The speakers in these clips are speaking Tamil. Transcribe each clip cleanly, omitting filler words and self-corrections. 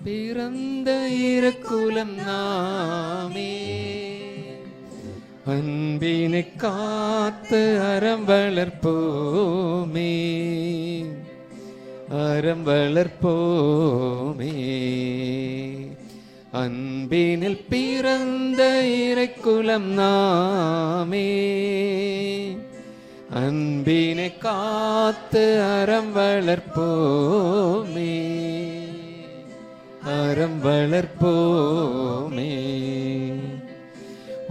பிறந்த இறக்குலம் நாமே, அன்பினை காத்து அறம் வளர்ப்போமே, அறம் வளர்ப்போமே. அன்பினில் பிறந்த இறைக்குலம் நாமே, அன்பினை காத்து அறம் வளர்ப்போமே, அறம் வளர்ப்போமே.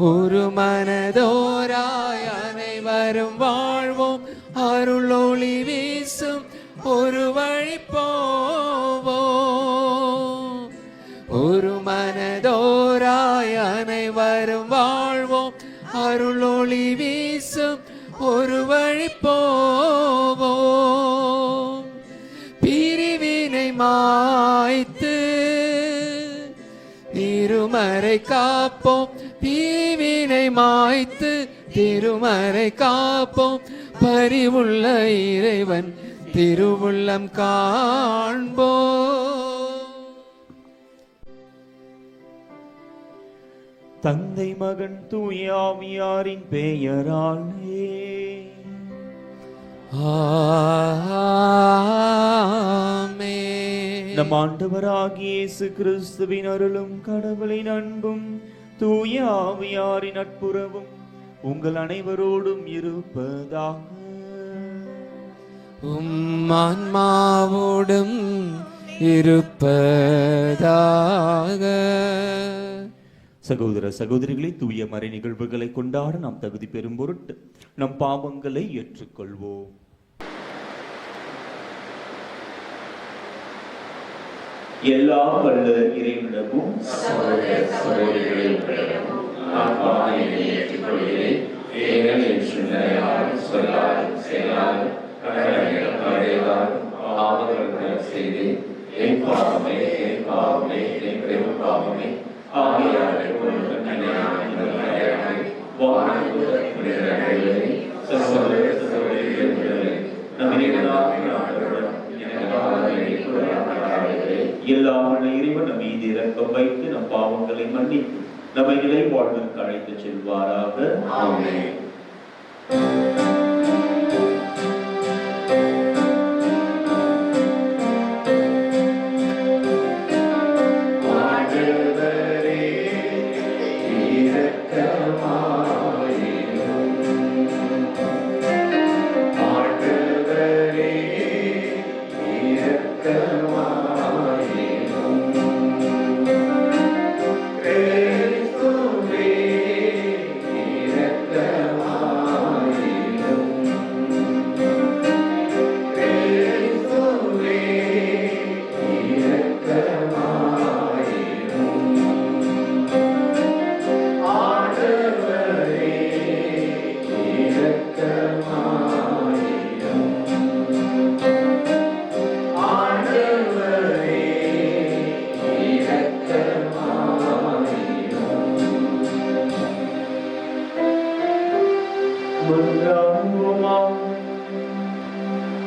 ஒரு மனதோராய் அனைவரும் வாழ்வோம், அருள் ஒளி வீசும் ஒரு வழி போவோம். ஒரு மனதோராய் அனைவரும் வாழ்வோம், அருள் ஒளி வீசும் ஒரு வழி போவோம். பிரிவினை மாய்த்து திருமறை காப்போம், பிரிவினை மாய்த்து திருமறை காப்போம். பரிவுள்ள இறைவன் திருவுள்ளம் காண்போம். தந்தை மகன் தூய ஆவியாரின் பெயராலே ஆமென். நம் ஆண்டவராகிய இயேசு கிறிஸ்துவின் அருளும் கடவுளின் அன்பும் தூய ஆவியாரின் நட்புறவும் உங்கள் அனைவரோடும் இருப்பதாக. ஆன்மாவோடும் இருப்பதாக. சகோதர சகோதரிகளை, தூய மறை நிகழ்வுகளை கொண்டாட நாம் தகுதி பெறும் பொருட்டு நம் பாவங்களை ஏற்றுக்கொள்வோம். எல்லா வல்ல இறைவனுக்கும் சகோதர சகோதரிகளிடம் நான் பாவங்களை ஏற்றுக்கொள்கிறேன். ஏனெனில் என் சிந்தனையால் சொல்லாலும் செயலாலும் கடமையாலும் பாவங்கள் செய்தேன். என் பாவமே, என் பாவமே, என் பெரும் பாவமே. ஆகையால் எல்லாம் இறைவன் நம் மீது இரக்கம் வைத்து நம் பாவங்களை மன்னித்து நம்மை நிலை வாழ்விற்கு அழைத்து செல்வாராக. ஆமென்.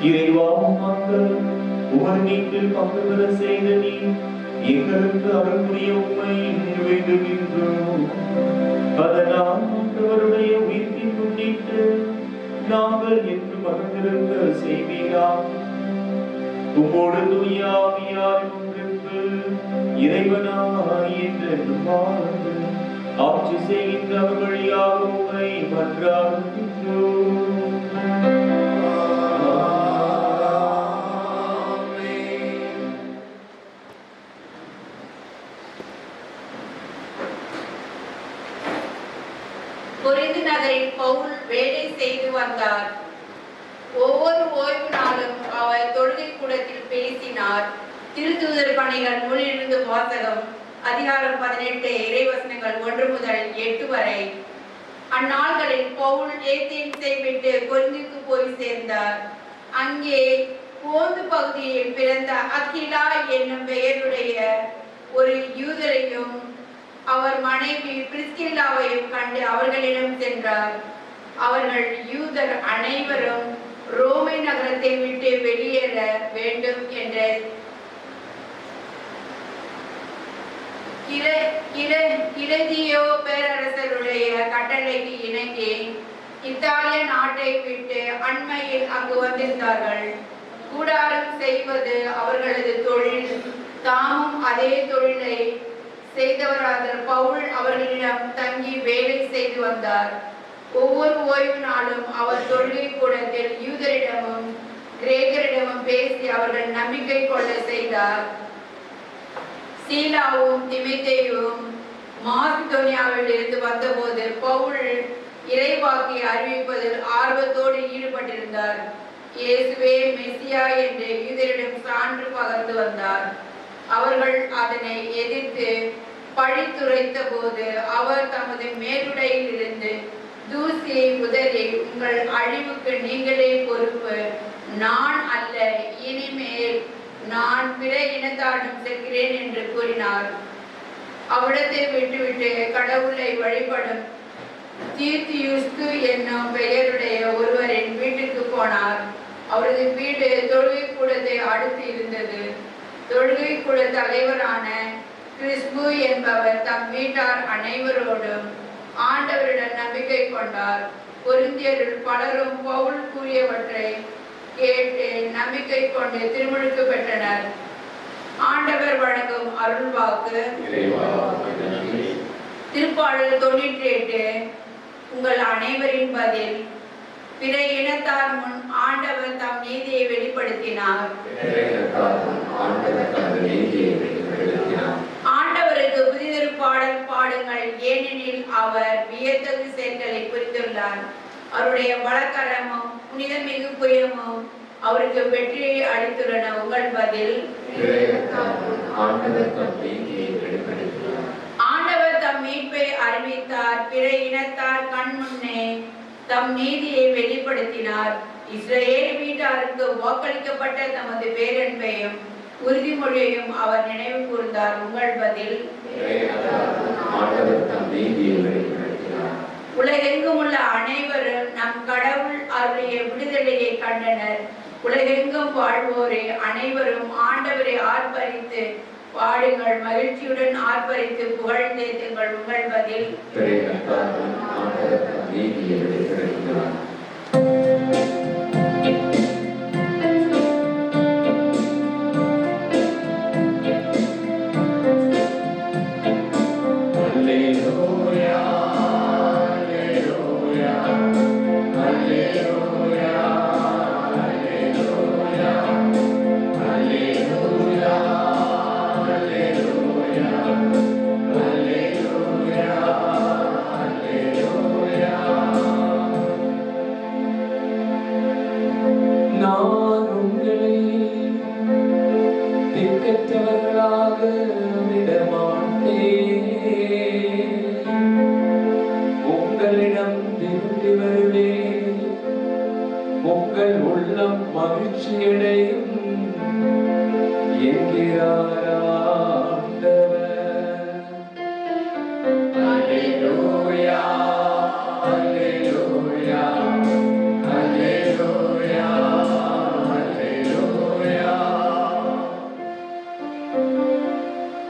இறைவா, மக்கள் உமது நீட்டில் பங்கு பெற செய்த நீ எங்களுக்கு அருள் புரிய உம்மை வேண்டுகின்றோம். அதனால் அவருடைய உயிர்ப்பின் முன்னிட்டு நாங்கள் என்று மகிழ்ந்திருக்க செய்வீராக. உம்மோடு தூய ஆவியாரின் ஒன்றிற்கு இறைவனாய் என்றென்றும் வாழ்ந்து ஆட்சி செய்கின்றவர் வழியாக உம்மை மன்றாடுகின்றோம். கொரிந்து நகரில் பவுல் வேலை செய்து வந்தார். ஒவ்வொரு ஓய்வு நாளும் அவர் தொழுகை கூடத்தில் பேசினார். திருத்தூதர் பணிகள் நூலிலிருந்து வாசகம். அதிகாரம் 18, இறைவசனங்கள் 1 முதல் 8 வரை. அந்நாள்களில் பவுல் ஏதேன்ஸை விட்டு கொரிந்துக்கு போய் சேர்ந்தார். அங்கே போந்து பகுதியில் பிறந்த அகிலா என்னும் பெயருடைய ஒரு யூதரையும் அவர் மனைவி பிரிஸ்கில்லாவையும் கண்டு அவர்களிடம் சென்றார். அவர்கள் யூதர் அனைவரும் ரோமை நகரத்தை விட்டு வெளியேற வேண்டும் என்ற கிளதியோ பேரரசருடைய கட்டளைக்கு இணங்கி இத்தாலிய நாட்டை விட்டு அண்மையில் அங்கு வந்திருந்தார்கள். கூடாரம் செய்வது அவர்களது தொழில். தாமும் அதே தொழிலை செய்தவராத பவுல் அவர்களிடம் தங்கி வேலை செய்து வந்தார். ஒவ்வொரு ஓய்வு நாளும் அவர் தொழுகை கூடத்தில் யூதரிடமும் கிரேக்கரிடமும் பேசி அவர்கள் நம்பிக்கை கொள்ள செய்தார். சீலாவும் திமோத்தேயுவும் மாசிதோனியாவில் இருந்து வந்தபோது பவுல் இறைவாக்கை அறிவிப்பதில் ஆர்வத்தோடு ஈடுபட்டிருந்தார். இயேசுவே மெசியா என்று யூதரிடம் சான்று பகர்ந்து வந்தார். அவர்கள் அதனை எதிர்த்து பழித்துரைத்த போது அவர் தமது மேலுடையில் இருந்து தூசியை உதறி, உங்கள் அழிவுக்கு நீங்களே பொறுப்பு, நான் அல்ல, இனிமேல் நான் பிற இனத்தாரிடம் செல்கிறேன் என்று கூறினார். அவ்விடத்தை விட்டுவிட்டு கடவுளை வழிபடும் தீர்த்தியுஸ்து என்னும் பெயருடைய ஒருவரின் வீட்டுக்கு போனார். அவரது வீடு தொழுகை கூடத்தை அடுத்து இருந்தது. தொழுகை கூட தலைவரான கிறிஸ்பு என்பவர் தம் வீட்டார் அனைவரோடும் ஆண்டவரிடம் நம்பிக்கை கொண்டார். கொரிந்தியரில் பலரும் பவுல் கூறியவற்றை கேட்டு நம்பிக்கை கொண்டு திருமுழுக்கு பெற்றனர். ஆண்டவர் வழங்கும் அருள்வாக்கு. திருப்பாடல் 98. உங்கள் அனைவரின் பதில். பிற இனத்தார் முன் ஆண்டவர் தம் நீதியை வெளிப்படுத்தினார். ஆண்டவருக்கு புதிதொரு பாடல் பாடுங்கள், ஏனெனில் அவர் வியத்தகு செயல்களை புரிந்துள்ளார். அவருடைய பலகரமும் புனிதமிகு புயமும் அவருக்கு வெற்றியை அளித்துள்ளன. உங்கள் பதில். ஆண்டவர் தம் மீட்பை அறிவித்தார். பிற இனத்தார் கண் முன்னே தம் நீதியை வெளிப்படுத்தினார். இஸ்ரேல் வீட்டாருக்கு வாக்களிக்கப்பட்ட தமது பேரன்பையும் உறுதிமொழியையும் அவர் நினைவு கூர்ந்தார். உங்கள் பதில். உலகெங்கும் உள்ள அனைவரும் நம் கடவுள் அருளிய விடுதலையை கண்டனர். உலகெங்கும் வாழ்வோரே அனைவரும் ஆண்டவரை ஆர்ப்பரித்து பாடுங்கள், மகிழ்ச்சியுடன் ஆர்ப்பரித்து புகழ்ந்தேத்துங்கள். உங்கள் பதில். உங்களிடம் திரும்பி வருவேன். உங்கள் உள்ளம் மகிழ்ச்சியடையும் என்கிறார் ஆண்டவர். அல்லேலூயா, அல்லேலூயா, அல்லேலூயா, அல்லேலூயா.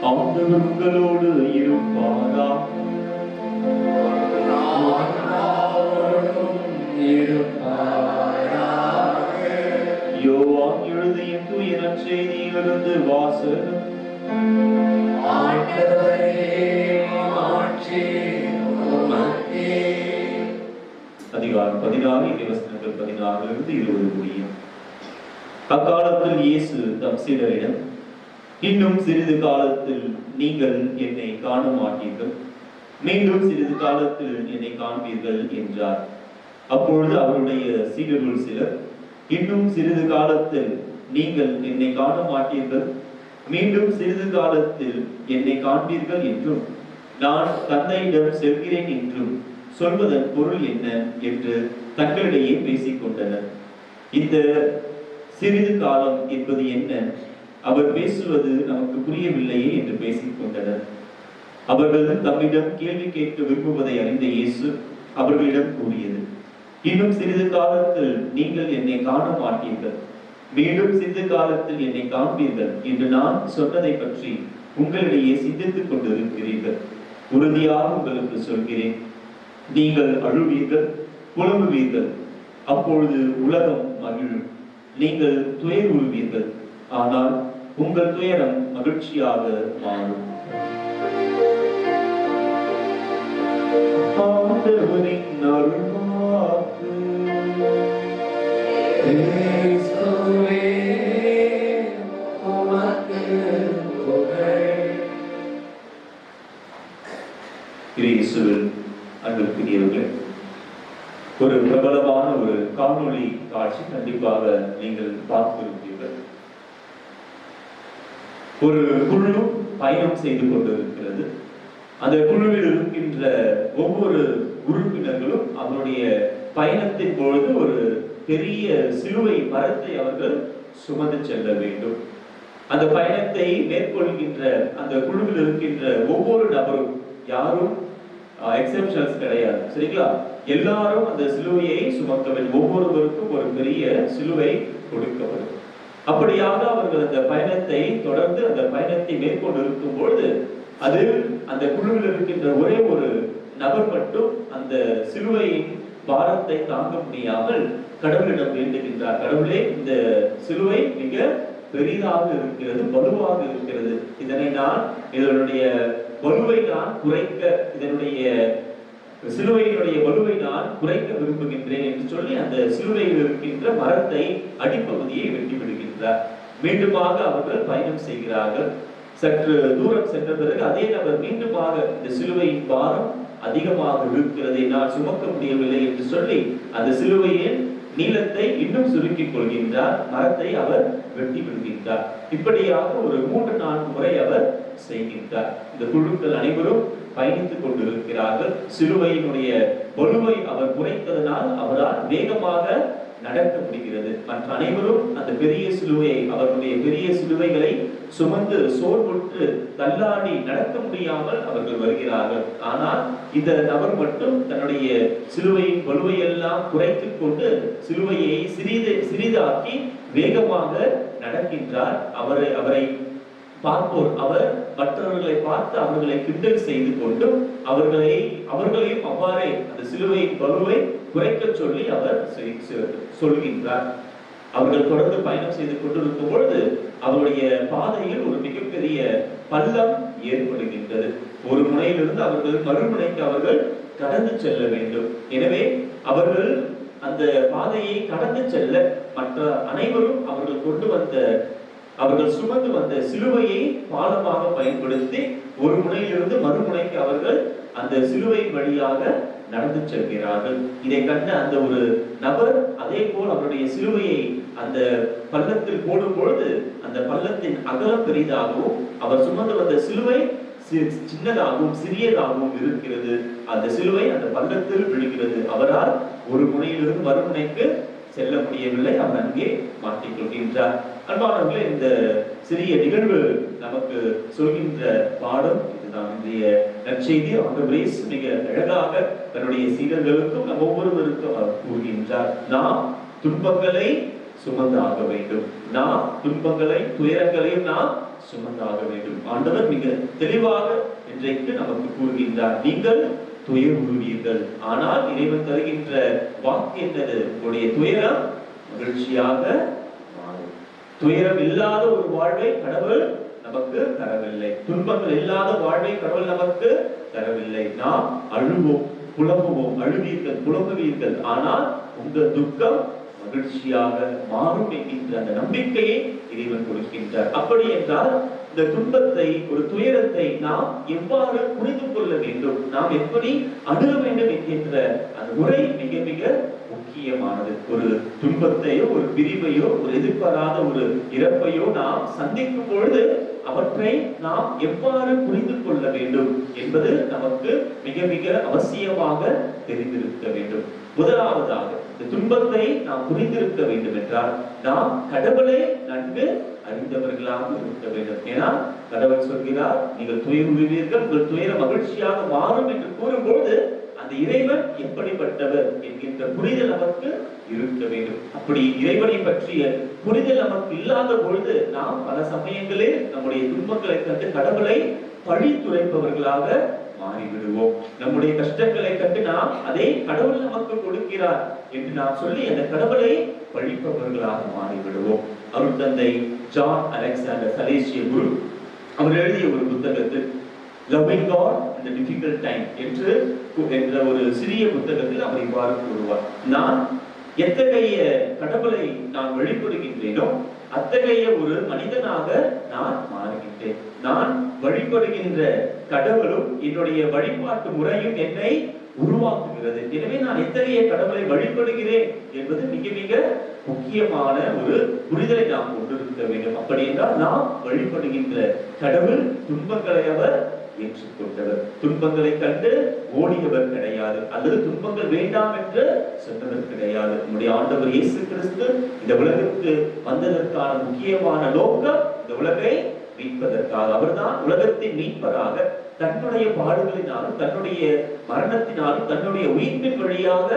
ஆண்டவர் உங்களோடு இருப்பாராக. யோவான் எழுதிய தூய நற்செய்தியிலிருந்து வாசகம். அதிகாரம் 16 இறைவசனங்கள் 16 20 முடியும். அக்காலத்தில் இயேசு தம் சீடரிடம், இன்னும் சிறிது காலத்தில் நீங்கள் என்னை காண மாட்டீர்கள், மீண்டும் சிறிது காலத்தில் என்னை காண்பீர்கள் என்றார். அப்பொழுது அவருடைய சீடர்கள் சிலர், இன்னும் சிறிது காலத்தில் நீங்கள் என்னை காண மாட்டீர்கள், மீண்டும் சிறிது காலத்தில் என்னை காண்பீர்கள் என்றும், நான் தந்தையிடம் செல்கிறேன் என்றும் சொல்வதன் பொருள் என்ன என்று தங்களிடையே பேசிக் கொண்டனர். இந்த சிறிது காலம் என்பது என்ன? அவர் பேசுவது நமக்கு புரியவில்லையே என்று பேசிக் கொண்டனர். அவர்கள் தம்மிடம் கேள்வி கேட்க விரும்புவதை அறிந்த இயேசு அவர்களிடம் கூறியது, இன்னும் சிறிது காலத்தில் நீங்கள் என்னை காண மாட்டீர்கள், மீண்டும் சிறிது காலத்தில் என்னை காண்பீர்கள் என்று நான் சொன்னதை பற்றி உங்களிடையே சிந்தித்துக் கொண்டிருக்கிறீர்கள். உறுதியாக உங்களுக்கு சொல்கிறேன், நீங்கள் அழுவீர்கள், புலம்புவீர்கள், அப்பொழுது உலகம் மகிழும். நீங்கள் துயருவீர்கள், ஆனால் உங்கள் துயரம் மகிழ்ச்சியாக மாறும். ஆண்டவரின் அருள்வாக்கு. இயேசுவே, உமக்கு புகழ். இயேசுவில் அன்புக்குரியவர்களே, ஒரு பிரபலமான ஒரு காணொளி காட்சி கண்டிப்பாக நீங்கள் பார்த்திருப்பீர்கள். ஒரு குழு பயணம் செய்து கொண்டிருக்கிறது. அந்த குழுவில் இருக்கின்ற ஒவ்வொரு உறுப்பினர்களும் அவருடைய பயணத்தின் பொழுது ஒரு பெரிய சிலுவை மரத்தை அவர்கள் சுமந்து செல்ல வேண்டும். அந்த பயணத்தை மேற்கொள்கின்ற அந்த குழுவில் இருக்கின்ற ஒவ்வொரு நபரும், யாரும் எக்ஸெப்ஷன்ஸ் கிடையாது, சரிங்களா? எல்லாரும் அந்த சிலுவையை சுமக்க வேண்டும். ஒவ்வொருவருக்கும் ஒரு பெரிய சிலுவை கொடுக்கப்படும். அப்படியாக அவர்கள் அந்த பயணத்தை தொடர்ந்து அந்த பயணத்தை மேற்கொண்டு இருக்கும் பொழுது அது அந்த குழுவில் இருக்கின்ற ஒரே ஒரு நபர் மட்டும் அந்த சிலுவையின் பாரத்தை தாங்க முடியாமல் கடவுளிடம் வேண்டுகின்றார். கடவுளே, இந்த சிலுவை மிக பெரிதாக இருக்கிறது, வலுவாக இருக்கிறது. இதனுடைய வலுவை நான் குறைக்க, இதனுடைய சிலுவையினுடைய வலுவை நான் குறைக்க விரும்புகின்றேன் என்று சொல்லி அந்த சிலுவையில் இருக்கின்ற மரத்தை அடிப்பகுதியை வெட்டி விடுகின்றார். மீண்டுமாக அவர்கள் பயணம் செய்கிறார்கள். சற்று தூரம் சென்ற பிறகு அதே நபர் மீண்டுமாக இந்த சிலுவையின் பாரம் அதிகமாக இருக்கிறது, என்னால் சுமக்க முடியவில்லை என்று சொல்லி அந்த சிலுவையின் நீளத்தை இன்னும் சுருக்கிக் கொள்கின்றார். மரத்தை அவர் வெட்டி விடுகின்றார். இப்படியாக ஒரு 3-4 முறை அவர் செய்கின்றார். இந்த குழுக்கள் அனைவரும் பயணித்துக் கொண்டிருக்கிறார்கள். சிலுவையினுடைய வலுவை அவர் குறைத்ததனால் அவரால் வேகமாக நடக்க முடிகிறது. மற்ற அனைவரும் அந்த பெரிய சிலுவையை, அவர்களுடைய பெரிய சிலுவைகளை சுமந்து சோர்வுற்று தள்ளாடி நடக்க முடியாமல் அவர்கள் வருகிறார்கள். ஆனால் இந்த நபர் மட்டும் தன்னுடைய சிலுவையின் வலுவையெல்லாம் குறைத்துக் கொண்டு சிலுவையை சிறிதாக்கி வேகமாக நடக்கின்றார். அவரை பார்ப்போர், அவர் மற்றவர்களை பார்த்து அவர்களை கிண்டல் செய்து கொண்டும் அவர்களையும் அவ்வாறே அந்த சிலுவையின் வலுவை குறைக்க சொல்லி அவர் சொல்கின்றார். அவர்கள் தொடர்ந்து பயணம் செய்து கொண்டிருக்கும் பொழுது அவருடைய பாதையில் ஒரு மிகப்பெரிய பள்ளம் ஏற்படுகின்றது. ஒரு முனையிலிருந்து அவர்கள் மறுமுனைக்கு அவர்கள் கடந்து செல்ல வேண்டும். எனவே அவர்கள் அந்த பாதையை கடந்து செல்ல மற்ற அனைவரும் அவர்கள் சுமந்து வந்த சிலுவையை பாலமாக பயன்படுத்தி ஒரு முனையிலிருந்து மறுமுனைக்கு அவர்கள் அந்த சிலுவை வழியாக நடந்து செல்கிறார்கள். இதை கண்ட அந்த ஒரு நபர் அதே போல் அவருடைய சிலுவையை அந்த பள்ளத்தில் போடும் பொழுது அந்த பள்ளத்தின் அகலம் பெரிதாகவும் அவர் சுமந்து வந்த சிலுவை சின்னதாகவும் சிறியதாகவும் இருக்கிறது. அந்த சிலுவை அந்த பள்ளத்தில் விழுகிறது. அவரால் ஒரு முனையிலிருந்து மறுமுனைக்கு செல்ல முடியவில்லை. அவர் அங்கே மாட்டிக்கொள்கின்றார். அன்பானவர்களே, இந்த சிறிய நிகழ்வு நமக்கு சொல்கின்ற பாடம் இதுதான். இன்றைய நற்செய்தி ஆண்டவர் இயேசு மிக அழகாக தன்னுடைய சீடர்களுக்கும் நம் ஒவ்வொருவருக்கும் அவர் கூறுகின்றார். நாம் துன்பங்களை சுமந்தாக வேண்டும். நாம் துன்பங்களை துயரங்களையும் நாம் சுமந்தாக வேண்டும். ஆண்டவர் மிக தெளிவாக இன்றைக்கு நமக்கு கூறுகின்றார். நீங்கள் துயருவீர்கள், ஆனால் இறைவன் தருகின்ற வாக்கு என்னது? உங்களுடைய துயரம் மகிழ்ச்சியாக மாறும். துயரம் இல்லாத ஒரு வாழ்வை கடவுள் நமக்கு தரவில்லை. துன்பங்கள் இல்லாத வாழ்வை கடவுள் நமக்கு தரவில்லை. நாம் அழுவோம், புலம்புவோம், அழுவீர்கள், புலம்புவீர்கள், ஆனால் உங்கள் துக்கம் மகிழ்ச்சியாக மாறும் என்கின்ற அந்த நம்பிக்கையை இறைவன் கொடுக்கின்றார். அப்படி என்றால் இந்த துன்பத்தை, ஒரு துயரத்தை நாம் எவ்வாறு புரிந்து கொள்ள வேண்டும், நாம் எப்படி அணுக வேண்டும் என்கின்ற அந்த முறை மிக மிக முக்கியமானது. ஒரு துன்பத்தையோ, ஒரு பிரிவையோ, ஒரு எதிர்பாராத ஒரு இறப்பையோ நாம் சந்திக்கும் பொழுது அவற்றை நாம் எவ்வாறு புரிந்து கொள்ள வேண்டும் என்பது நமக்கு மிக மிக அவசியமாக தெரிந்திருக்க வேண்டும். முதலாவதாக இந்த துன்பத்தை நாம் புரிந்திருக்க வேண்டும் என்றால் நாம் கடவுளை நன்கு அறிந்தவர்களாக இருக்க வேண்டும். ஏன்னா கடவுள் சொல்கிறார், நீங்கள் துயருவீர்கள், உங்கள் துயரம் மகிழ்ச்சியாக மாறும் என்று கூறும்போது அந்த இறைவன் எப்படிப்பட்டவர் என்கின்ற புரிதல் நமக்கு இருக்க வேண்டும். அப்படி இறைவனை பற்றிய புரிதல் நமக்கு இல்லாத பொழுது நாம் பல சமயங்களில் நம்முடைய துன்பங்களை கண்டு கடவுளை பழி துரைப்பவர்களாக மாறிவிடுவோம். நம்முடைய கஷ்டங்களை கண்டு நாம் அதே கடவுள் நமக்கு கொடுக்கிறார் என்று நாம் சொல்லி அந்த கடவுளை வழிபவர்களாக மாறிவிடுவோம். அவர் தந்தை ஜான் அலெக்சாண்டர் சலேசிய குரு அவர் எழுதிய ஒரு புத்தகத்தில் Loving God in the difficult time என்ற ஒரு சிறிய புத்தகத்தில் அவர் இவ்வாறு கூறுவார். நான் எத்தகைய கடவுளை நான் வழிபடுகின்றேனோ அத்தகைய ஒரு மனிதனாக நான் மாறுகின்றேன். நான் வழிபடுகின்ற கடவுளும் என்னுடைய வழிபாட்டு முறையும் என்னை உருவாக்குகிறது. எனவே நான் எத்தகைய கடவுளை வழிபடுகிறேன் என்பது மிக மிக முக்கியமான ஒரு புரிதலை நாம் கொண்டிருக்க வேண்டும். அப்படி என்றால் நாம் வழிபடுகின்ற கடவுள் துன்பங்களை அவர் ஏற்றுக்கொண்டவர், துன்பங்களை கண்டு ஓடியவர் கிடையாது, அல்லது துன்பங்கள் வேண்டாம் என்று சொன்னவர் கிடையாது. நம்முடைய ஆண்டவர் இயேசு கிறிஸ்து இந்த உலகிற்கு வந்ததற்கான முக்கியமான நோக்கம் இந்த உலகை மீட்பதற்காக. அவர்தான் உலகத்தின் மீட்பராக தன்னுடைய பாடுகளினாலும் தன்னுடைய மரணத்தினாலும் தன்னுடைய உயிர்ப்பின் வழியாக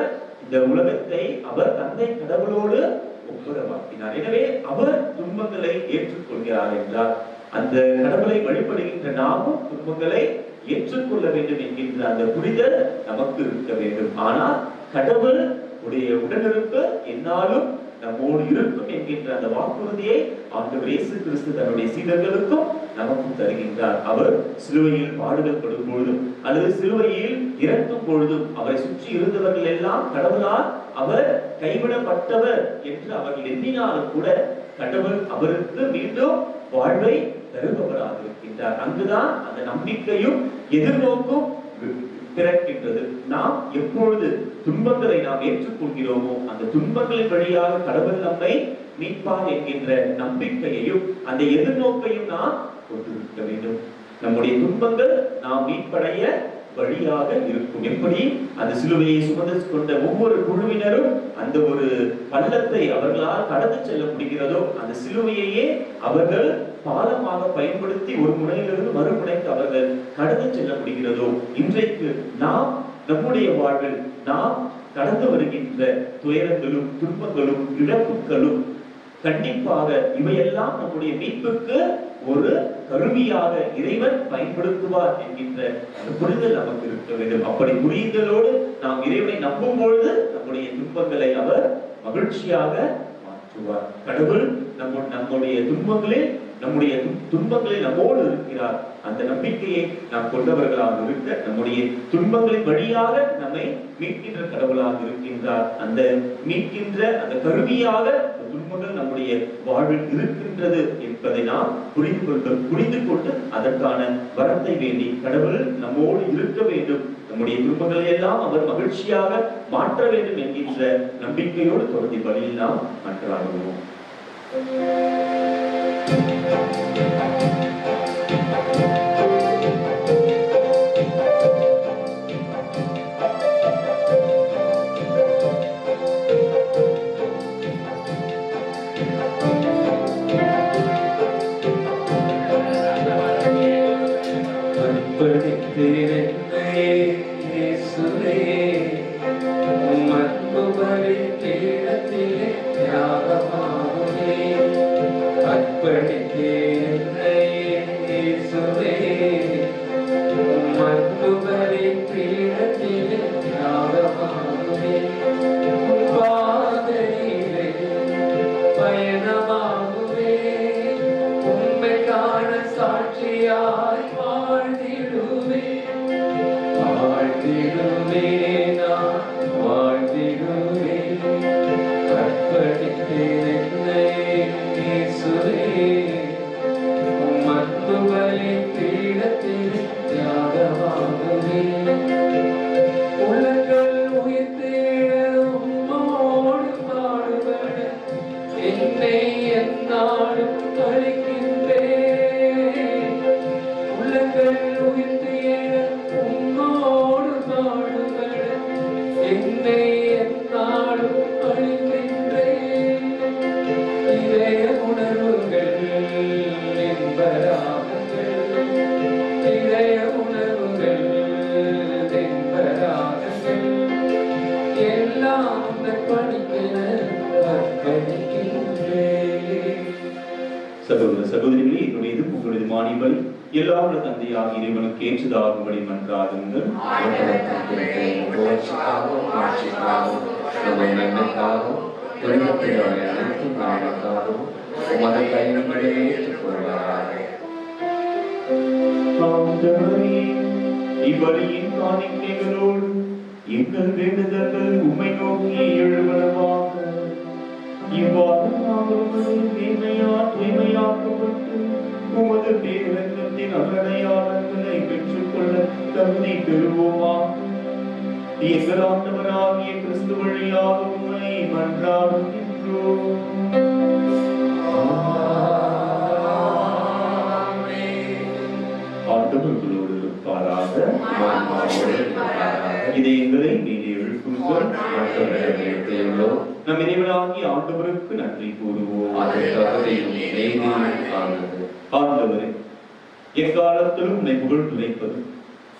இந்த உலகத்தை அவர் தந்தை கடவுளோடு ஒப்புரவாக்கினார். எனவே அவர் துன்பங்களை ஏற்றுக்கொள்கிறார் என்றால் அந்த கடவுளை வழிபடுகின்ற நாமும் துன்பங்களை ஏற்றுக்கொள்ள வேண்டும் என்கின்ற அந்த புரிதல் நமக்கு இருக்க வேண்டும். ஆனால் கடவுள் உடைய உடனிருப்பு என்னாலும் நம்மோடு இருக்கும் என்கின்ற அந்த வாக்குறுதியை ஆண்டவர் இயேசு கிறிஸ்து தன்னுடைய சீடர்களுக்கும் நமக்கும் தருகின்றார். அவர் சிலுவையில் பாடுகள் படும் பொழுதும் அல்லது சிலுவையில் இறக்கும் பொழுதும் அவரை சுற்றி இருந்தவர்கள் எல்லாம் கடவுளால் அவர் கைவிடப்பட்டவர் என்று அவர்கள் எண்ணினாலும் கூட கடவுள் அவருக்கு மீண்டும் வாழ்வை தருபவராக இருக்கின்றார். அங்குதான் அந்த நம்பிக்கையும் எதிர்நோக்கும் பிறக்கின்றது. நாம் எப்பொழுது துன்பங்களை நாம் ஏற்றுக்கொள்கிறோமோ அந்த துன்பங்களின் வழியாக கடவுள் நம்மை மீட்பார் என்கின்ற நம்பிக்கையையும் அந்த எதிர்நோக்கையும் நாம் கொண்டிருக்க வேண்டும். நம்முடைய துன்பங்கள் நாம் மீட்படைய வழியாக இருக்கும். எப்படி அந்த சிலுவையை சுமந்து கொண்ட ஒவ்வொரு குழுவினரும் அந்த ஒரு பள்ளத்தை அவர்களால் கடந்து செல்ல முடிகிறதோ அந்த சிலுவையையே அவர்கள் பாலமாக பயன்படுத்தி ஒரு முனையிலிருந்து மறுமுனைக்கு அவர்கள் கடந்து செல்ல முடிகிறதோ இன்றைக்கு நாம் நம்முடைய வாழ்வில் நாம் கடந்து வருகின்ற துயரங்களும் துன்பங்களும் இழப்புகளும் கண்டிப்பாக இவையெல்லாம் நம்முடைய மீட்புக்கு ஒரு கருவியாக இறைவன் பயன்படுத்துவார் என்கின்ற அந்த புரிதல் நமக்கு இருக்க வேண்டும். அப்படி புரிதலோடு நாம் இறைவனை நம்பும் பொழுது நம்முடைய துன்பங்களை அவர் மகிழ்ச்சியாக மாற்றுவார். கடவுள் நம்முடைய துன்பங்களில் நம்மோடு இருக்கிறார். அந்த நம்பிக்கையை நாம் கொண்டவர்களாக இருக்க நம்முடைய துன்பங்களின் வழியாக நம்மை மீட்கின்ற கடவுளாக இருக்கின்றார். அந்த மீட்கின்ற அந்த கருவியாக துன்பங்கள் நம்முடைய வாழ்வில் இருக்கின்றது என்பதை நாம் புரிந்து கொண்டு அதற்கான வரத்தை வேண்டி கடவுள் நம்மோடு இருக்க வேண்டும், நம்முடைய துன்பங்களை எல்லாம் அவர் மகிழ்ச்சியாக மாற்ற வேண்டும் என்கின்ற நம்பிக்கையோடு தொடர்ந்து வழியில் நாம் மன்றாடுவோம். உள்ளங்கள் உயிர்த்தேட உம்மோடு பாடுபட சகோதர சகோதரிகளே, என்னுடையது உங்களது மானிபலி எல்லா தந்தையாக இறைவனுக்கு ஏற்றதாகும்படி மன்றாடுங்கள். ஆண்டவரே, இப்பலியின் காணிக்கைகளோடு எங்கள் வேண்டுதல்கள் உம்மை நோக்கி எழுவனவாக. இவ்வாறு நாங்கள் தூய்மையாக்கப்பட்டு உமது பேரங்கத்தின் அருளையாளர்களை பெற்றுக்கொள்ள தகுதி பெறுவோமாக. எங்கள் ஆண்டவராகிய கிறிஸ்து வழியாக உம்மை மன்றாடுகின்றோம். ஆண்டவர்களோடு இருப்பாராக. இதை எங்களை மீது எழுப்புங்கள். நம் இறைவனாகிய ஆண்டவருக்கு நன்றி கூறுவோம். ஆண்டவரே, எக்காலத்திலும் உம்மை புகழ்ந்துரைப்பது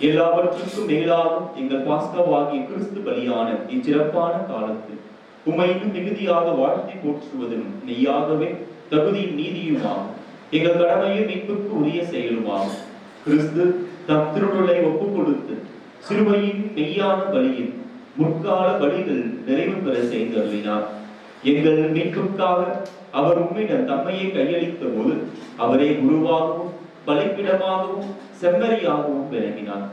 எல்லாவற்றுக்கும் மேலாகும் எங்கள் பாஸ்காவாகிய கிறிஸ்து பலியான இச்சிறப்பான காலத்தில் உம்மை இன்னும் மிகுதியாக வாழ்த்தி போற்றுவதும் மெய்யாகவே தகுதியும் நீதியுமாகும். எங்கள் கடமையும் மீட்புக்கு உரிய செயலுமாகும். கிறிஸ்து தம் திருவுருளை ஒப்புக் கொடுத்து சிலுவையின் மெய்யான பலியில் முற்கால பலிகள் நிறைவு பெற செய்தருளினார். எங்கள் மீட்புக்காக அவர் உம்மிடம் தம்மையை கையளித்த போது அவரே குருவாகவும் பலிப்பிடமாகவும் செம்மறியாகவும் விளங்கினார்.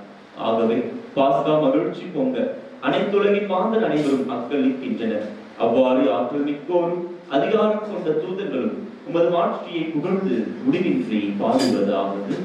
ஆகவே பாஸ்கா மகிழ்ச்சி பொங்க அனைத்துலகின் மாந்தர் அனைவரும் மக்களிக்கின்றனர். அவ்வாறு ஆற்றல் மிக்கோரும் அதிகாரம் கொண்ட தூதர்களும் உமது மாட்சியை புகழ்ந்து முடிவின்றி பாடுவதாவது.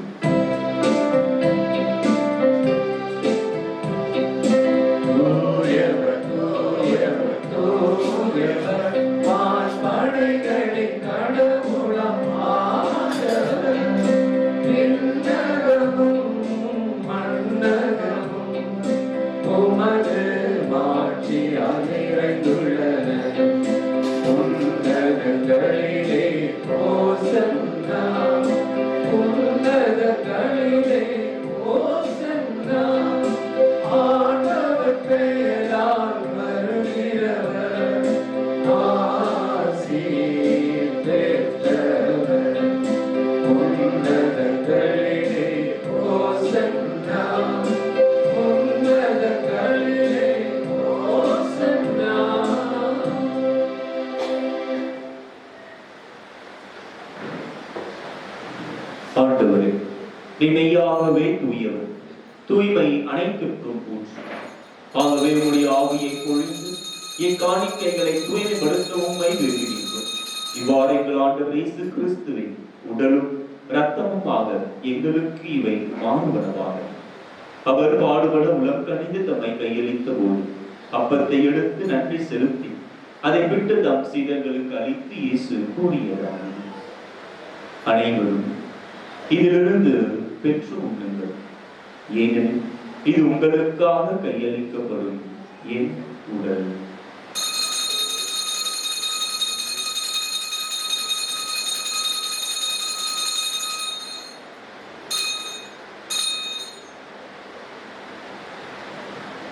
ஆண்டவரே, மெய்யாகவே தூயவர், தூய்மை அனைத்திற்கும் ஊற்று. ஆகவே உம்முடைய ஆவியை பொழிந்து இக்காணிக்கைகளை தூய்மைப்படுத்த உம்மை வேண்டுகின்றோம். இவ்வாறு எங்கள் ஆண்டவர் இயேசு கிறிஸ்துவின் உடலும் இரத்தமுமாக எங்களுக்கு இவை மாறுவனவாக. அவர் பாடுபட உளம் கனிந்து தம்மை கையளித்த போது அப்பத்தை எடுத்து நன்றி செலுத்தி அதை விட்டு தம் சீடர்களுக்கு அளித்து இயேசு கூறியதாகும், அனைவரும் இதிலிருந்து பெற்று உண்ணுங்கள், ஏனெனில் இது உங்களுக்காக கையளிக்கப்படும் என் உடல்.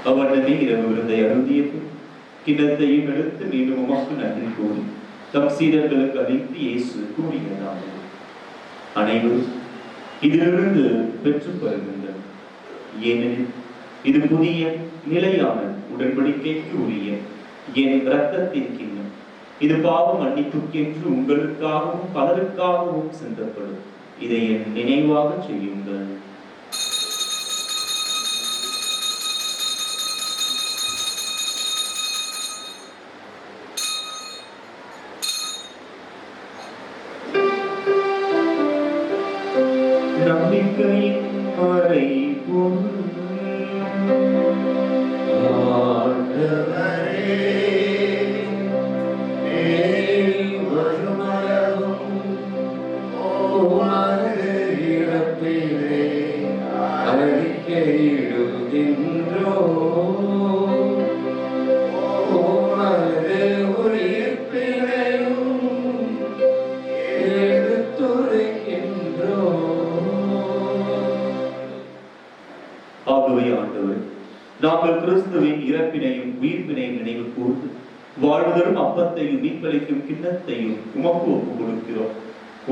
அவனே இரவு விருந்தை அருந்தியது கிண்ணத்தையும் எடுத்து மீண்டும் உமக்கு நன்றி கூறி தம் சீடர்களுக்கு அளித்து இயேசு கூறியதாகும், அனைவரும் இதிலிருந்து பெற்றுப் பெறுகின்றனர், ஏனெனில் இது புதிய நிலையான உடன்படிக்கைக்கு உரிய என் இரத்தத்தின் கிண்ணம். இது பாவ மன்னிப்புக்கென்று உங்களுக்காகவும் பலருக்காகவும் சிந்தப்படும். இதை என் நினைவாக செய்யுங்கள். நம்பிக்கையின் மறை நாங்கள் கிறிஸ்துவின் இறப்பினையும் உயிர்ப்பினையும் நினைவு கூர்ந்து வாழ்வதரும் அப்பத்தையும் மீட்பளிக்கும் கிண்ணத்தையும் உமக்கு ஒப்புக் கொடுக்கிறோம்.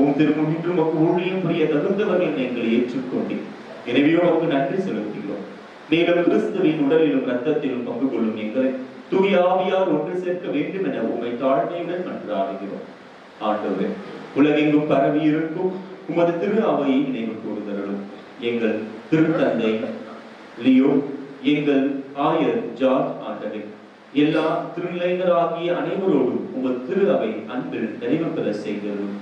உம் திருமுன்னின்று உமக்கு ஊழியம் புரிய தகுந்தவர்கள் எங்களை ஏற்றுக்கொண்டேன். எனவே உமக்கு நன்றி செலுத்துகிறோம். மேலும் கிறிஸ்துவின் உடலிலும் இரத்தத்திலும் பங்கு கொள்ளும் எங்களை தூய ஆவியார் ஒன்று சேர்க்க வேண்டும் என உம்மை தாழ்மையுடன் மன்றாடுகிறோம். ஆண்டவரே, உலகெங்கும் பரவி இருக்கும் உமது திரு அவையை நினைவு கூறுதலும். எங்கள் திருத்தந்தை லியோ, எங்கள் ஆயர் ஜார்ஜ் ஆண்டவரே, எல்லா திருநிலையினராகிய அனைவரோடும் உமது திரு அவை அன்பில் நிறைவு பெற செய்தலும்.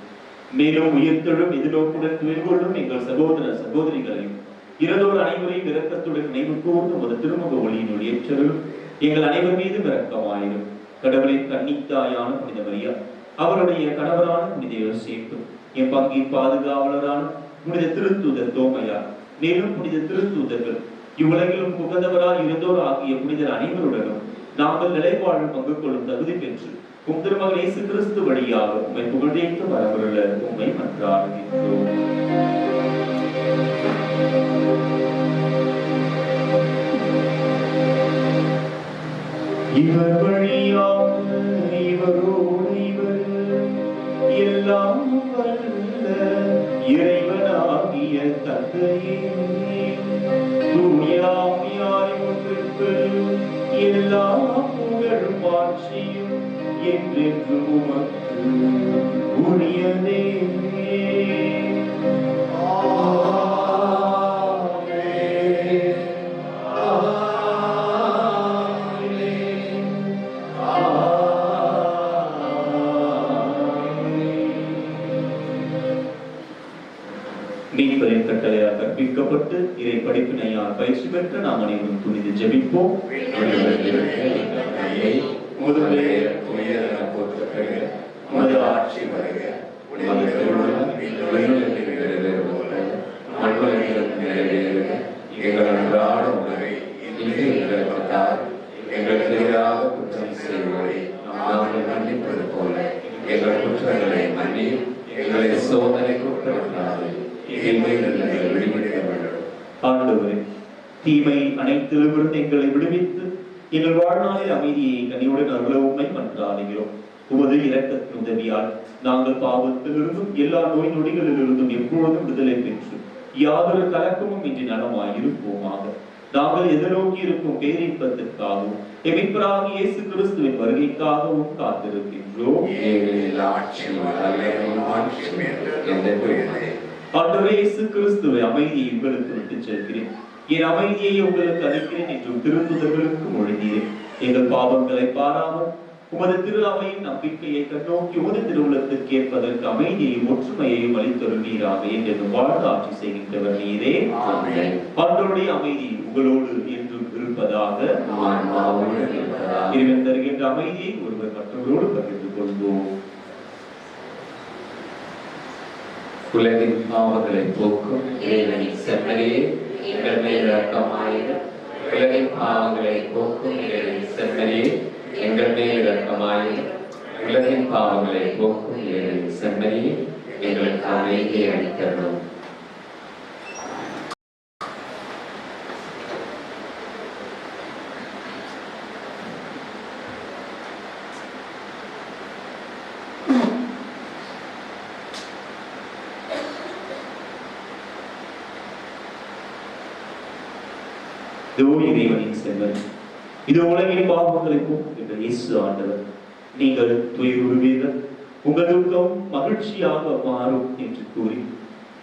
மேலும் உயிர்த்தெழும் எதிர்நோக்குடன் துயர்கொள்ளும் எங்கள் சகோதர சகோதரிகளையும் இறந்தோர் அனைவரையும் இரக்கத்துடன் நினைவு கூர்ந்து உமது திருமுக ஒளியினுள் ஏற்றலும். எங்கள் அனைவர் மீதும் இரக்கமாயிரும். கடவுளின் கன்னித்தாயான புனித மரியா, அவருடைய கணவரான புனித யோசேப்பு, என் பங்கின் பாதுகாவலரான புனித திருத்தூதர் தோமையா, மேலும் புனித திருத்தூதர்கள், இவ்வுலகிலும் புகழ்ந்தவரால் இருந்தோர் ஆகிய புனிதர் அனைவருடனும் நாங்கள் நிலைவாழ்வு பங்கு கொள்ளும் தகுதி பெற்று உம் திருமகன் இயேசு கிறிஸ்து வழியாக உம்மை புகழ்ந்தேற்று வரவருள உம்மை மன்றாடுகின்றோம். இவர் வழியாக இவரோடு இவர் எல்லாம் வல்ல இறைவனாகிய தந்தையே, தூயாமியாய் ஒன்றிற்கு எல்லா புகழும் ஆட்சியும் என்றென்று உமக்கு உரியதே. மீட்பரின் கட்டளையால் கற்பிக்கப்பட்டு இறை படிப்பினையால் பயிற்சி பெற்ற நாம் அனைவரும் துணிந்து ஜெபிப்போம். ஆட்சி வருக, உமது திருவுளம் விண்ணுலகில் நிறைவேறுவது போல மண்ணுலகிலும் நிறைவேறுக. எங்கள் அன்றாட உணவை இன்று எங்களுக்கு தார். எங்களுக்கு எதிராக குற்றம் செய்வோரை நாங்கள் மன்னிப்பது போல எங்கள் குற்றங்களை மன்னியும். எங்களை சோதனைக்கு உட்படுத்தாது, தீமையிலிருந்து விடுவிக்க வேண்டும். ஆண்டவரே, தீமை அனைத்திலிருந்து எங்களை விடுவித்து எங்கள் வாழ்நாளில் அமைதியை கனியுடன் அருள உம்மை மன்றாடுகிறோம். உமது இரக்கத்தின் உதவியால் நாங்கள் பாவத்திலிருந்தும் எல்லா நோய் நொடிகளிலிருந்தும் எப்பொழுதும் விடுதலை பெற்று யாதொரு கலக்கமும் இன்றி நலமாய் இருப்போமாக. நாங்கள் எதிர்நோக்கி இருக்கும் பேரின்பத்திற்காகவும் எமிப்பராகி இயேசு கிறிஸ்துவின் வருகைக்காகவும் காத்திருக்கின்றோம். ஆண்டவரே இயேசு கிறிஸ்துவை அமைதியை உங்களுக்கு விட்டுச் செல்கிறேன், என் அமைதியை உங்களுக்கு அளிக்கிறேன் என்றும் திருத்துதர்களுக்கு மொழிந்தீரேன். எங்கள் பாவங்களை பாராமல் உமது திரு அவையின் நம்பிக்கையை கண்ணோக்கி உமது திருவுளத்துக்கு ஏற்பதற்கு அமைதியையும் ஒற்றுமையையும் அளித்தருளீராக என்று வாழ்ந்து ஆட்சி செய்கின்றவர் நீரே. ஆண்டவருடைய அமைதி உங்களோடு என்றும் இருப்பதாக. இறைவன் தருகின்ற அமைதியை ஒருவர் மற்றவரோடு பகிர்ந்து கொள்வோம். உலகின் பாவங்களை போக்கும் இறைவனின் செம்மறியே, எங்கள் மேல் இரக்கமாயிரும். உலகின் பாவங்களை போக்கும் இறைவனின் செம்மறியே, எங்கள் மேல் இரக்கமாயிரும். உலகின் பாவங்களை போக்கும் இறைவனின் செம்மறியே, எங்களுக்கு அமைதியை அளித்தருளும். இதோ இறைவனின் செம்மறி, இது உலகின் பாவங்களை போக்குகின்ற இயேசு ஆண்டவர். நீங்கள் துயருறுவீர்கள், உங்கள் துக்கம் மகிழ்ச்சியாக மாறும் என்று கூறி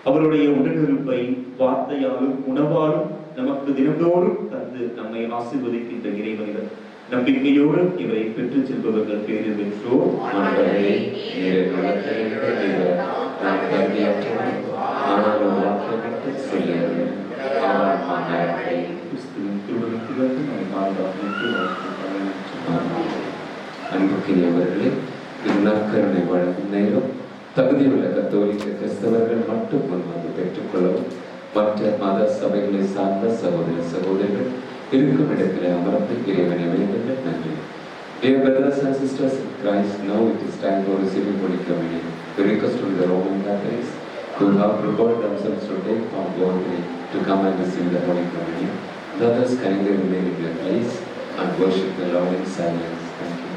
அவருடைய உடனிருப்பை வார்த்தையாலும் உணவாலும் நமக்கு தினந்தோறும் தந்து நம்மை ஆசீர்வதிக்கின்ற இறைவனிடம் நம்பிக்கையோடு இவரை பெற்றுச் செல்பவர்கள் பேரில் பெற்றோர். அன்புக்குரியவர்களே, இந்நற்கருணை வழங்கும் நேரம் தகுதியுள்ள கத்தோலிக்க கிறிஸ்தவர்கள் மட்டும் முன்வந்து பெற்றுக்கொள்ளவும் மற்ற மத சபைகளை சார்ந்த சகோதர சகோதரிகள் இருக்கும் இடத்திலே அமர்ந்து இறைவனை வேண்டுங்கள். நன்றி. Dear brothers and sisters in Christ, now it is time for receiving Holy Communion. We request from the Roman Catholics who have prepared themselves to take part boldly to come and receive the Holy Communion. The others kindly remain in their place and worship the Lord in silence. Thank you.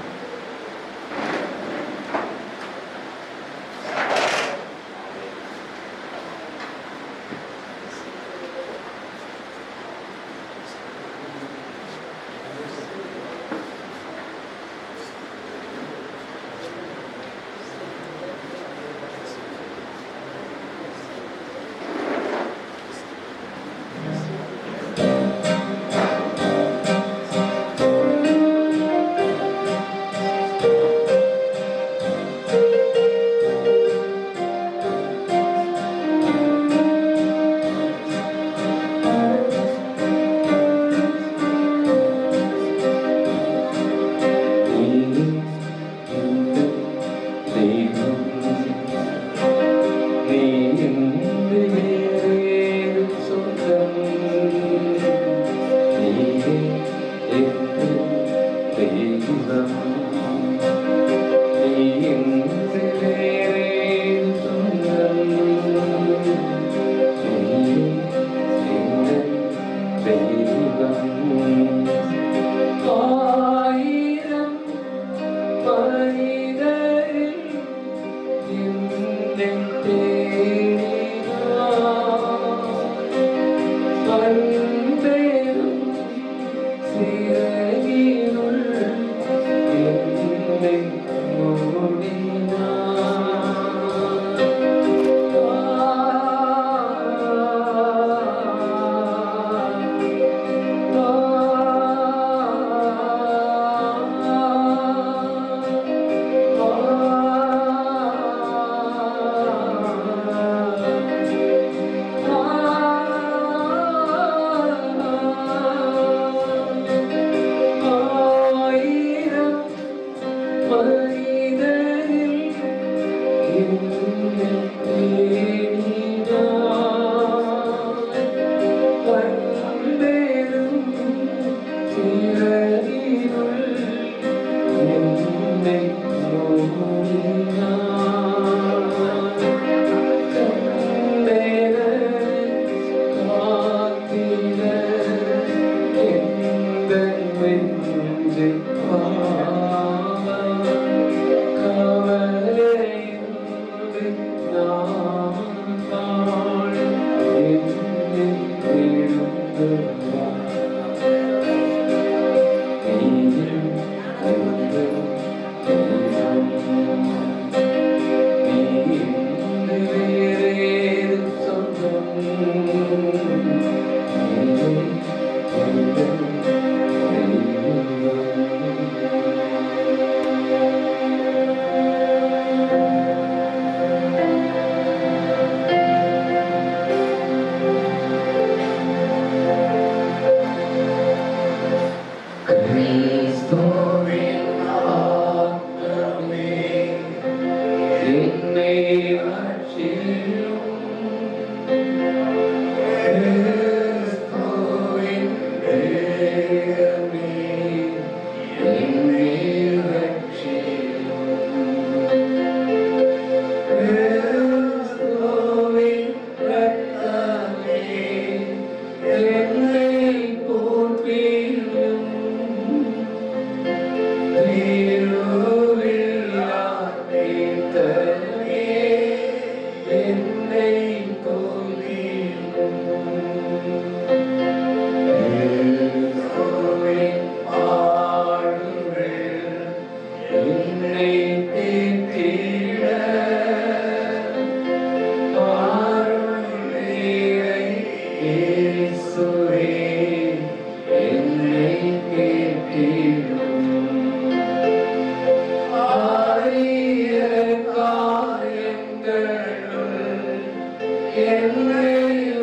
என்னை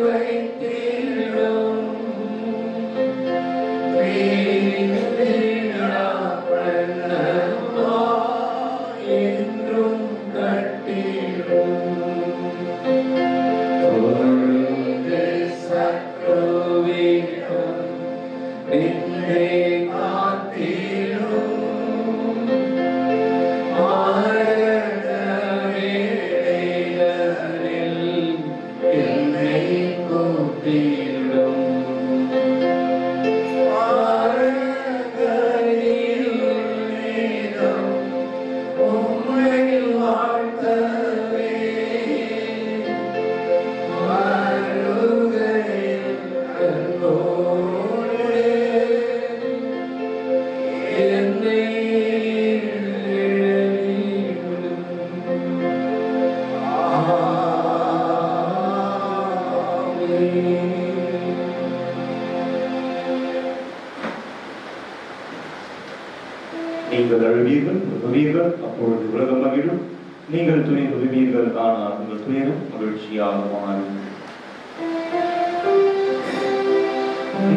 வைத்திடும் வீணிலா பிரண்ணமா என்றும் கட்டிடும் பொருளுக்கு சத்ருவிடம் நின்றே காத்திடும் மரண வேளைகளில் என்னை கூப்பிடும் உம்மை வாழ்த்தவே வருகையில் கண்ணோடு என்னை இழைவிடும். ஆமென். நீங்கள் அழுவீர்கள் உதவீர்கள், அப்பொழுது உலகம் மகிழும். நீங்கள் துணை உதவீர்கள், ஆனால் உங்கள் துயரம் மகிழ்ச்சியாக மாறும்.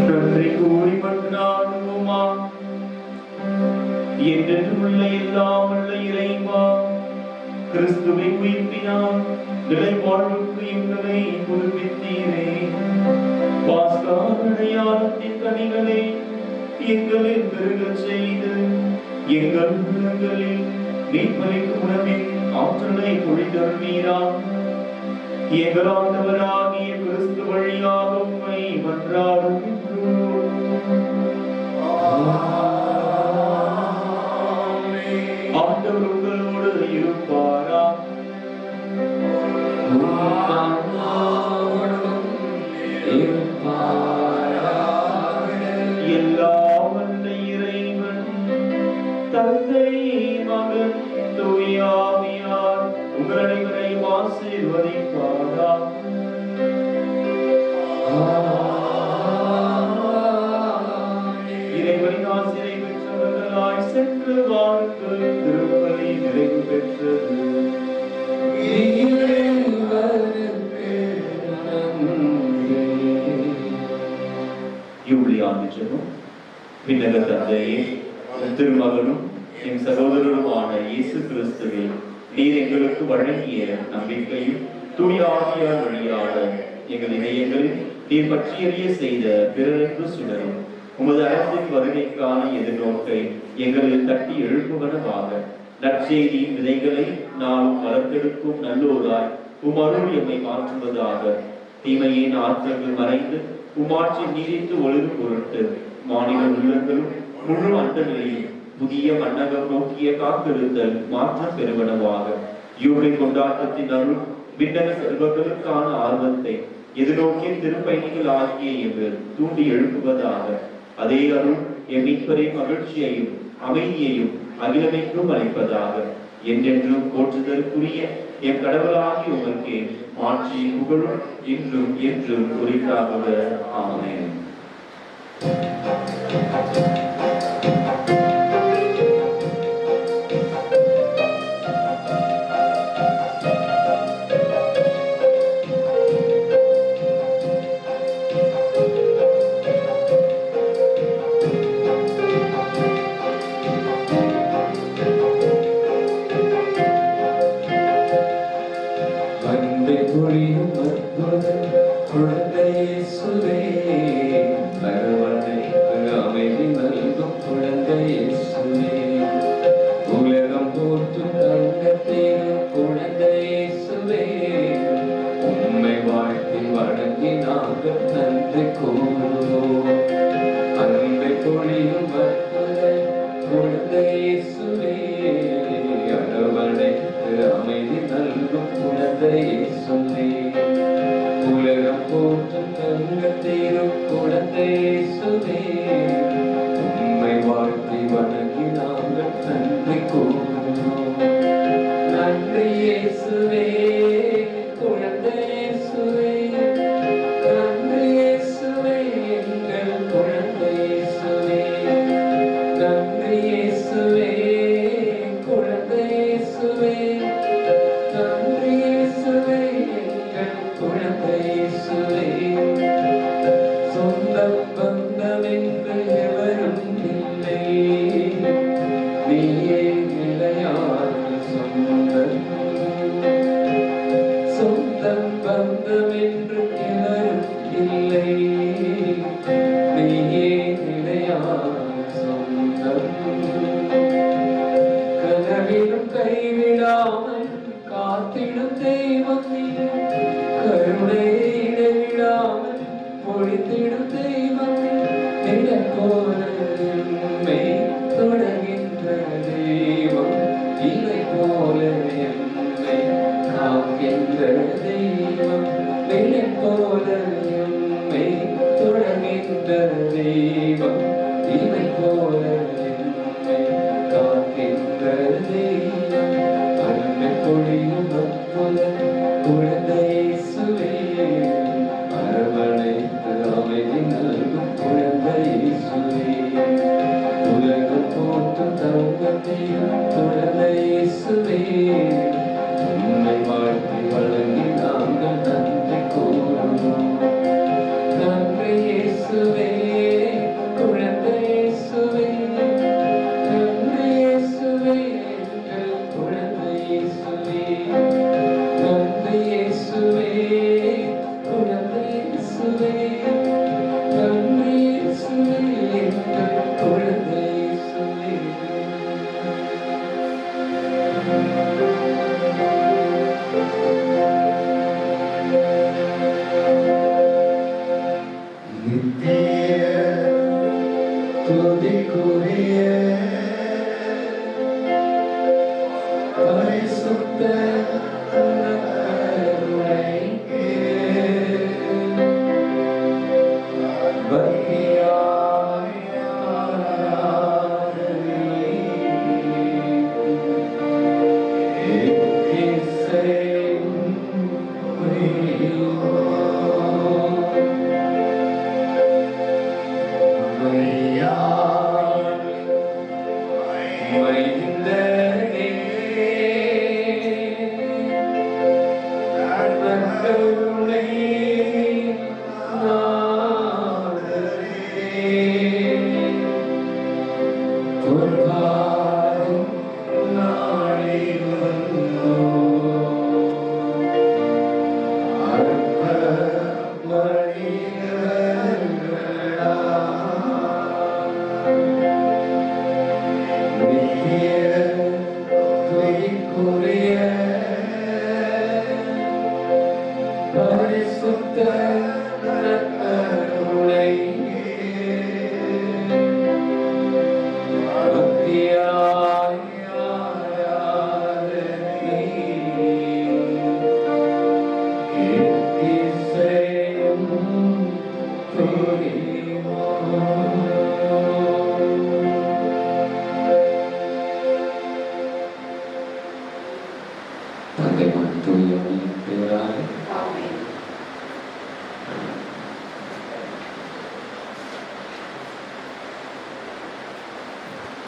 நன்றி கூறி மன்றாடுவோமா. என்றென்றும் உள்ள எல்லாம் உள்ள இறைவா, கிறிஸ்துவை உயிர்ப்பினால் நிலை வாழ்வுக்கு எங்களை புதுப்பித்தீரே. பாஸ்கா அடையாளத்தின் கனிகளை எங்களில் பெருகச் செய்து எங்கள் உள்ளங்களில் மீட்பளிக்கும் உணவின் ஆற்றலை பொழிதருவீரா. எங்கள் ஆண்டவராகிய கிறிஸ்து வழியாக உம்மை மன்றாடுகின்றோம். ஆண்டவர் உங்களோடு இருப்பாரா. ஆன்மாவோடும் இருப்பாராக. எல்லாம் வல்ல இறைவன் தந்தை மகன் தூய ஆவியார் உங்கள் அனைவரையும் ஆசீர்வதிப்பாரா. இறைவனின் ஆசிரை பெற்றவர்களாய் சென்று வாருங்கள். திருப்பலி நிறைவு பெற்றது. இறைவனுக்கு நன்றி. யூலியான் ஜெபம். விண்ணக தந்தையே, உம் திருமகனும் என் சகோதரருமான இயேசு கிறிஸ்துவே, நீர் எங்களுக்கு வழங்கிய நம்பிக்கையும் தூய ஆவியார் வழியாக எங்கள் இதயங்களில் நீர் பற்றியறிய செய்த பிறரன்பு சுடரும் உமது அரசின் வருகைக்கான எதிர்நோக்கை எங்களில் தட்டி எழுப்புவனவாக நற்செய்தியின் விதைகளை நாம் வளர்த்தெடுக்கும் நல்லோராய் உமருள் எம்மை மாற்றுவதாக. தீமையின் ஆற்றல்கள் மறைந்து உமாட்சி நீடித்து ஒளிரும் பொருட்டு மாநில உள்ளங்களும் முழு அண்ட நிலையில் புதிய மன்னகம் நோக்கிய காத்திருத்தல் மாற்றம் பெறுவனவாக. யூகை கொண்டாட்டத்தின் அருள் விண்ணக செல்வங்களுக்கான ஆர்வத்தை எதிர்நோக்கிய திருப்பயணிகள் ஆகிய எவர் தூண்டி எழுப்புவதாக. அதே அருள் என் மீட்பரின் மகிழ்ச்சியையும் அமைதியையும் அகிலமைக்கும் அளிப்பதாக. என்றென்றும் போற்றுதற்குரிய என் கடவுளாகி உமக்கே ஆட்சி புகழும் இன்றும் என்றும் உரித்தாக. ஆமென். அன்பை பொழியும் அற்புத குழந்தை இயேசுவே, அரவணைத்து அமைதி நல்கும் குழந்தை இயேசுவே, உலகம் போற்றும் தங்கத்தின் குழந்தை இயேசுவே, உம்மை வாழ்த்தி வணங்கி நாங்கள் நன்றி கூறுவோம். அன்பை பொழியும் அற்புத குழந்தை இயேசுவே, அரவணைத்து அமைதி நல்கும் குழந்தை இயேசுவே, உலகம் போற்றும் தங்கத்தின் குழந்தை இயேசுவே, உம்மை வாழ்த்தி வணங்கி நாங்கள் நன்றி கூறுவோம். நன்றி இயேசுவே, குழந்தை இயேசுவே, நன்றி இயேசுவே, எங்கள் குழந்தை இயேசுவே, நன்றி இயேசுவே, குழந்தை இயேசுவே, நன்றி இயேசுவே, எங்கள் குழந்தை குழந்தை இயேசுவே சொந்த பந்தம் என்று எவரும் இல்லை நீயே நிலையான சொந்தம் சொந்தம் பந்தம் என்று எவரும் இல்லை நீயே நிலையான சொந்தம் கனவிலும் கைவிடாமல் காத்திடும் தெய்வம் நீ கருணையை இடைவிடாமல் பொழித்திடும் தெய்வம் நிலை போல எம்மை தொடர்கின்ற தெய்வம் இலை போல எம்மை காக்கின்ற தெய்வம் நிலை போல எம்மை தொடர்கின்ற தெய்வம் இலை போல எம்மை காக்கின்ற தெய்வம் அருமை பொழியும் அற்புத குழந்தை இயேசுவே அரவணைத்து அமைதி நல்கும் குழந்தை இயேசுவே உலகம் போற்றும் தங்கத்தையும் குழந்தை இயேசுவே உம்மை வாழ்த்தி வழங்கி நாங்கள் நன்றி கூறுவோம் நன்றி இயேசுவே குழந்தை இயேசுவே நன்றி இயேசுவே எங்கள் குழந்தை இயேசுவே நன்றி இயேசுவே குழந்தை இயேசுவே நன்றி இயேசுவே எங்கள் குழந்தை இயேசுவே நித்திய துதிக்குரிய பரிசுத்த கருணைக்கு பக்தியாய் ஆராதனை இசையும் புரிவோம். பரிசுத்த கருணை பக்தியாய் ஆராதனை இசையும் புரிவோம். தந்தை மகன் தூய ஆவியின் பெயராலே